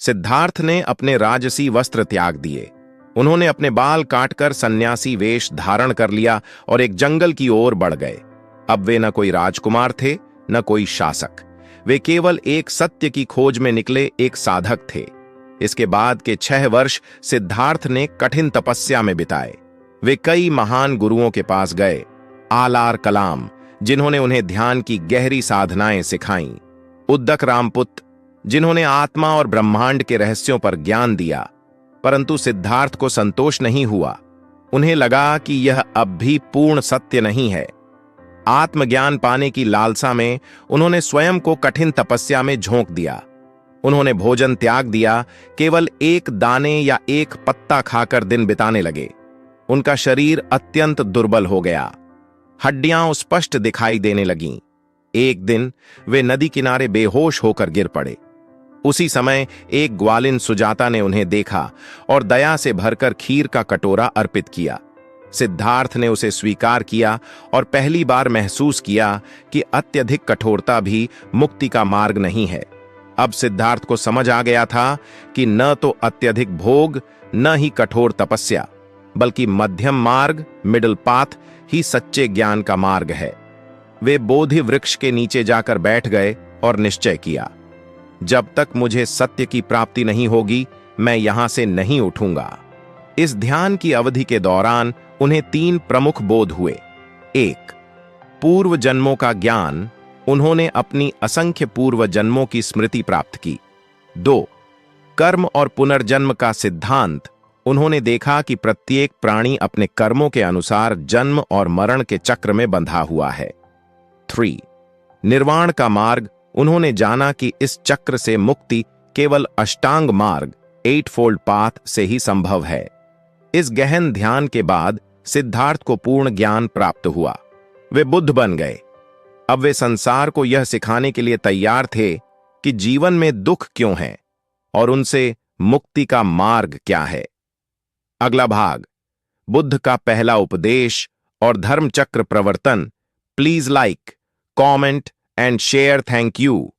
सिद्धार्थ ने अपने राजसी वस्त्र त्याग दिए। उन्होंने अपने बाल काटकर सन्यासी वेश धारण कर लिया और एक जंगल की ओर बढ़ गए। अब वे न कोई राजकुमार थे, न कोई शासक। वे केवल एक सत्य की खोज में निकले एक साधक थे। इसके बाद के 6 वर्ष सिद्धार्थ ने कठिन तपस्या में बिताए। वे कई महान गुरुओं के पास गए, आलार कलाम, जिन्होंने उन्हें ध्यान की गहरी साधनाएं सिखाईं, उद्दक रामपुत, जिन्होंने आत्मा और ब्रह्मांड के रहस्यों पर ज्ञान दिया। परंतु सिद्धार्थ को संतोष नहीं हुआ। उन्हें लगा कि यह अब भी पूर्ण सत्य नहीं है। आत्मज्ञान पाने की लालसा में उन्होंने स्वयं को कठिन तपस्या में झोंक दिया। उन्होंने भोजन त्याग दिया, केवल एक दाने या एक पत्ता खाकर दिन बिताने लगे। उनका शरीर अत्यंत दुर्बल हो गया, हड्डियां स्पष्ट दिखाई देने लगीं। एक दिन वे नदी किनारे बेहोश होकर गिर पड़े। उसी समय एक ग्वालिन सुजाता ने उन्हें देखा और दया से भरकर खीर का कटोरा अर्पित किया। सिद्धार्थ ने उसे स्वीकार किया और पहली बार महसूस किया कि अत्यधिक कठोरता भी मुक्ति का मार्ग नहीं है। अब सिद्धार्थ को समझ आ गया था कि न तो अत्यधिक भोग, न ही कठोर तपस्या, बल्कि मध्यम मार्ग, मिडिल पाथ ही सच्चे ज्ञान का मार्ग है। वे बोधि वृक्ष के नीचे जाकर बैठ गए और निश्चय किया, जब तक मुझे सत्य की प्राप्ति नहीं होगी, मैं यहां से नहीं उठूंगा। इस ध्यान की अवधि के दौरान उन्हें 3 प्रमुख बोध हुए। 1, पूर्व जन्मों का ज्ञान, उन्होंने अपनी असंख्य पूर्व जन्मों की स्मृति प्राप्त की। 2, कर्म और पुनर्जन्म का सिद्धांत, उन्होंने देखा कि प्रत्येक प्राणी अपने कर्मों के अनुसार जन्म और मरण के चक्र में बंधा हुआ है। 3, निर्वाण का मार्ग, उन्होंने जाना कि इस चक्र से मुक्ति केवल अष्टांग मार्ग, 8-fold पाथ से ही संभव है। इस गहन ध्यान के बाद सिद्धार्थ को पूर्ण ज्ञान प्राप्त हुआ। वे बुद्ध बन गए। अब वे संसार को यह सिखाने के लिए तैयार थे कि जीवन में दुख क्यों है और उनसे मुक्ति का मार्ग क्या है। अगला भाग, बुद्ध का पहला उपदेश और धर्म चक्र प्रवर्तन। Please like, comment and share. Thank you.